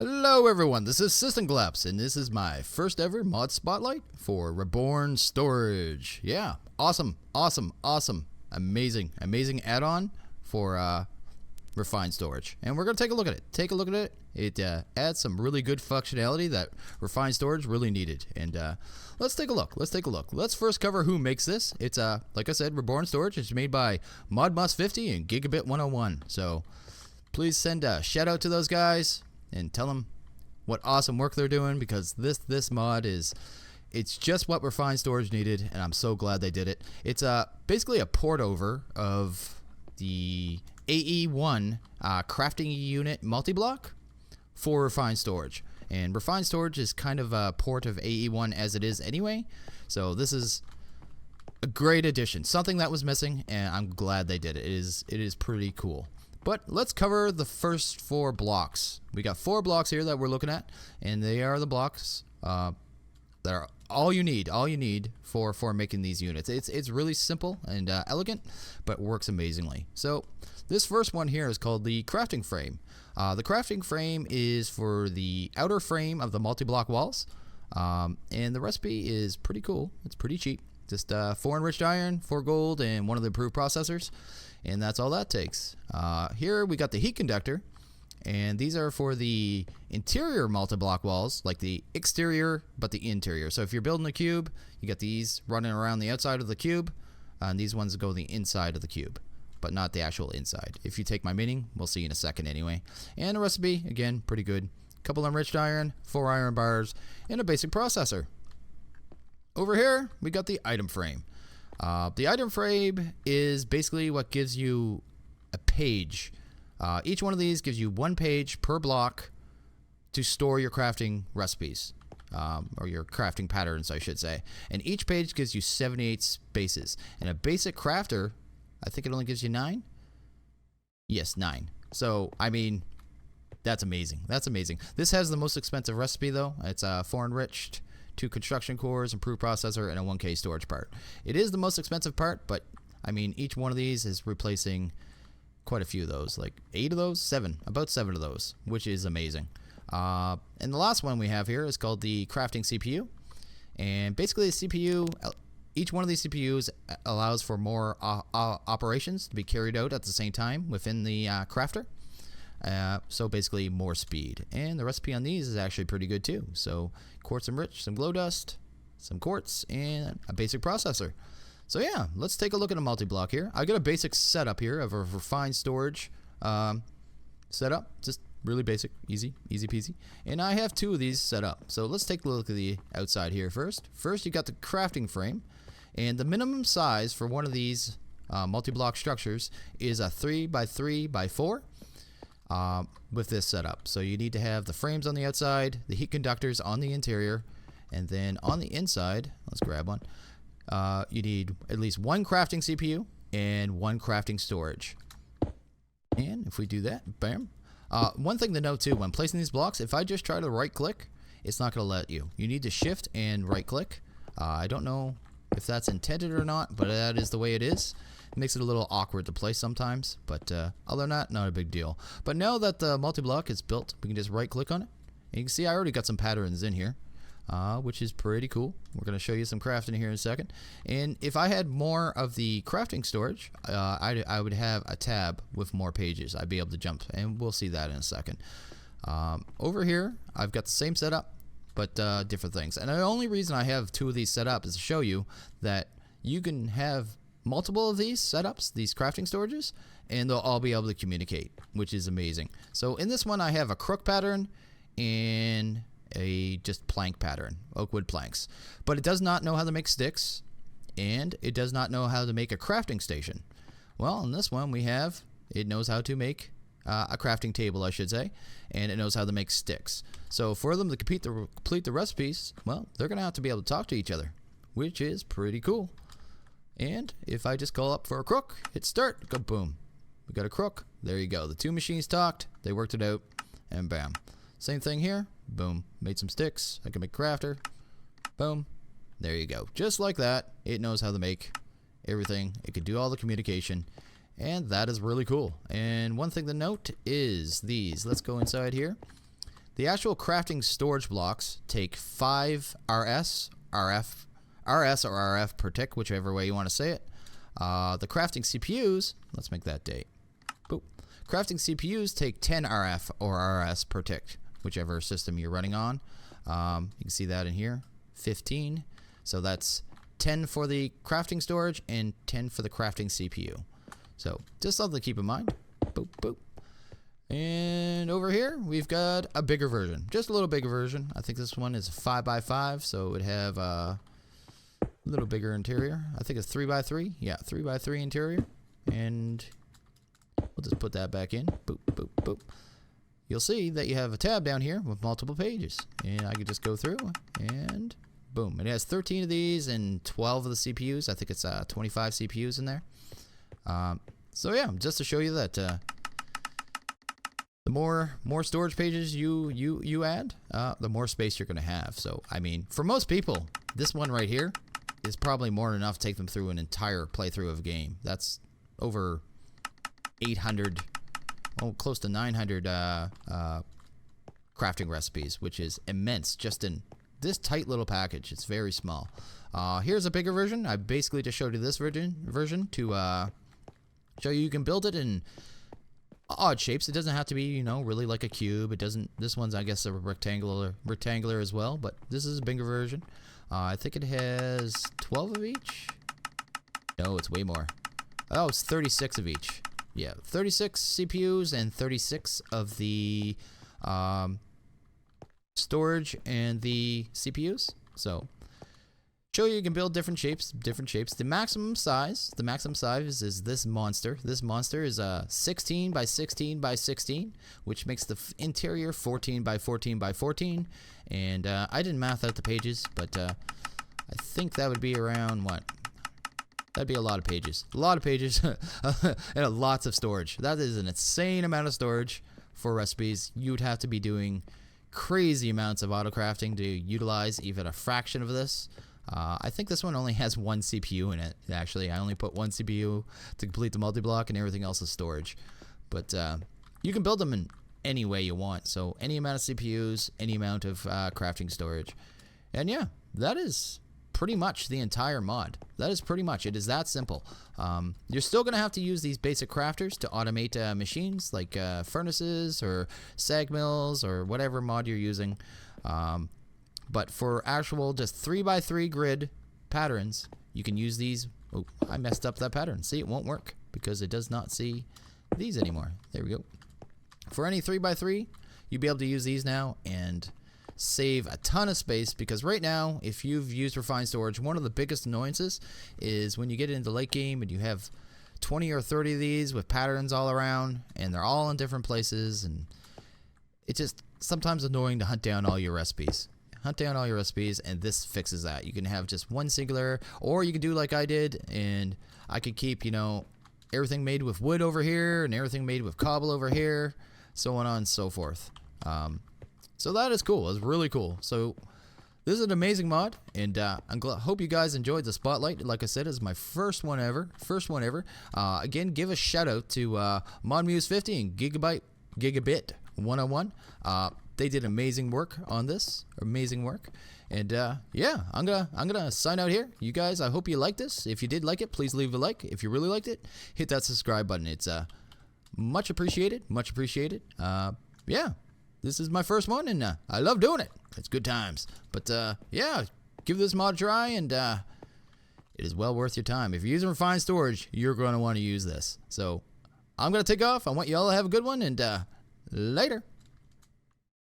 Hello everyone, this is System Collapse, and this is my first ever mod spotlight for Reborn storage. Yeah, awesome. Amazing add-on for refined storage. And we're going to take a look at it. It adds some really good functionality that refined storage really needed. And let's take a look. Let's first cover who makes this. It's, like I said, Reborn storage. It's made by ModMus50 and Gigabit 101. So please send a shout out to those guys and tell them what awesome work they're doing, because this mod it's just what refined storage needed, and I'm so glad they did it. It's basically a port over of the AE1 crafting unit multi-block for refined storage, and refined storage is kind of a port of AE1 as it is anyway, so this is a great addition, something that was missing, and I'm glad they did it. It is pretty cool. But let's cover the first 4 blocks. We got 4 blocks here that we're looking at, and they are the blocks that are all you need for making these units. It's really simple and elegant, but works amazingly. So this first one here is called the crafting frame. The crafting frame is for the outer frame of the multi-block walls, and the recipe is pretty cool. It's pretty cheap. Just 4 enriched iron, 4 gold, and 1 of the improved processors. And that's all that takes. Here we got the heat conductor, and these are for the interior multi-block walls, like the exterior but the interior. So if you're building a cube, you got these running around the outside of the cube, and these ones go the inside of the cube, but not the actual inside. If you take my meaning, we'll see in a second anyway. And the recipe, again, pretty good. Couple enriched iron, 4 iron bars, and a basic processor. Over here, we got the item frame. The item frame is basically what gives you a page. Each one of these gives you 1 page per block to store your crafting recipes, or your crafting patterns, I should say. And each page gives you 78 spaces. And a basic crafter, I think it only gives you 9? Yes, 9. So, I mean, that's amazing. This has the most expensive recipe, though. It's 4 enriched, 2 construction cores, improved processor, and a 1K storage part. It is the most expensive part, but I mean, each one of these is replacing quite a few of those, like 8 of those, 7, about 7 of those, which is amazing. And the last one we have here is called the crafting CPU, and basically the CPU, each one of these CPUs allows for more operations to be carried out at the same time within the crafter. So basically more speed, and the recipe on these is actually pretty good too. So quartz enriched, some glow dust, some quartz, and a basic processor. So yeah, let's take a look at a multi-block here. I got a basic setup here of a refined storage setup, just really basic, easy peasy. And I have 2 of these set up. So let's take a look at the outside here first. First, you got the crafting frame, and the minimum size for one of these multi-block structures is a 3x3x4. With this setup. So you need to have the frames on the outside, the heat conductors on the interior, and then on the inside, let's grab one, you need at least 1 crafting CPU and 1 crafting storage. And if we do that, bam. One thing to note too, when placing these blocks, if I just try to right click, it's not going to let you. You need to shift and right click. I don't know if that's intended or not, but that is the way it is. It makes it a little awkward to place sometimes, but other than that, not a big deal. But now that the multi-block is built, we can just right click on it. And you can see I already got some patterns in here, which is pretty cool. We're going to show you some crafting here in a second. And if I had more of the crafting storage, I would have a tab with more pages. I'd be able to jump, and we'll see that in a second. Over here, I've got the same setup, but different things. And the only reason I have 2 of these set up is to show you that you can have multiple of these setups, these crafting storages, and they'll all be able to communicate, which is amazing. So in this one, I have a crook pattern and a just plank pattern, oak wood planks, but it does not know how to make sticks, and it does not know how to make a crafting station. Well, in this one, it knows how to make a crafting table, I should say, and it knows how to make sticks. So for them to complete the recipes, well, they're going to have to be able to talk to each other, which is pretty cool. And if I just call up for a crook, hit start, go boom. We got a crook. There you go. The 2 machines talked, they worked it out, and bam. Same thing here. Boom. Made some sticks. I can make crafter. Boom. There you go. Just like that, it knows how to make everything. It can do all the communication, and that is really cool. And one thing to note is these. Let's go inside here. The actual crafting storage blocks take 5 RS, RF, RS or RF per tick, whichever way you want to say it. The crafting CPUs, let's make that date. Boop. Crafting CPUs take 10 RF or RS per tick, whichever system you're running on. You can see that in here, 15. So that's 10 for the crafting storage and 10 for the crafting CPU. So just something to keep in mind. Boop, boop. And over here, we've got a bigger version, just a little bigger version. I think this one is 5x5, so it would have a little bigger interior. I think it's 3x3. Yeah, 3x3 interior. And we'll just put that back in. Boop, boop, boop. You'll see that you have a tab down here with multiple pages. And I could just go through and boom. It has 13 of these and 12 of the CPUs. I think it's 25 CPUs in there. So yeah, just to show you that the more storage pages you add, the more space you're going to have. So, I mean, for most people, this one right here is probably more than enough to take them through an entire playthrough of a game. That's over 800, close to 900 crafting recipes, which is immense just in this tight little package. It's very small. Here's a bigger version. I basically just showed you this version to show you can build it in odd shapes. It doesn't have to be, you know, really like a cube. It doesn't. This one's, I guess, a rectangular as well. But this is a bigger version. I think it has 12 of each. No, it's way more. Oh, it's 36 of each. Yeah, 36 CPUs and 36 of the storage and the CPUs. So show you can build different shapes. The maximum size is this monster. This monster is 16 by 16 by 16, which makes the interior 14 by 14 by 14. And I didn't math out the pages, but I think that would be around what? That'd be a lot of pages. A lot of pages and lots of storage. That is an insane amount of storage for recipes. You'd have to be doing crazy amounts of auto crafting to utilize even a fraction of this. I think this one only has one CPU in it. Actually, I only put one CPU to complete the multi-block, and everything else is storage. But you can build them in any way you want. So any amount of CPUs, any amount of crafting storage. And yeah, that is pretty much the entire mod. That is pretty much it. Is that simple. You're still going to have to use these basic crafters to automate machines like furnaces or sag mills or whatever mod you're using. But for actual just 3x3 grid patterns, you can use these. Oh, I messed up that pattern. See, it won't work because it does not see these anymore. There we go. For any 3x3, you'll be able to use these now and save a ton of space, because right now, if you've used refined storage, one of the biggest annoyances is when you get into late game and you have 20 or 30 of these with patterns all around and they're all in different places, and it's just sometimes annoying to hunt down all your recipes. And this fixes that. You can have just one singular, or you can do like I did, and I could keep, you know, everything made with wood over here and everything made with cobble over here, so on and so forth. So that is cool. It's really cool. So this is an amazing mod, and hope you guys enjoyed the spotlight. Like I said, it's my first one ever. Again, give a shout out to ModMuse50 and Gigabit 101. They did amazing work on this. And yeah, I'm gonna sign out here. You guys, I hope you liked this. If you did like it, please leave a like. If you really liked it, hit that subscribe button. It's much appreciated. Yeah, this is my first one, and I love doing it. It's good times. But yeah, give this mod a try, and it is well worth your time. If you're using refined storage, you're going to want to use this. So I'm going to take off. I want you all to have a good one, and later.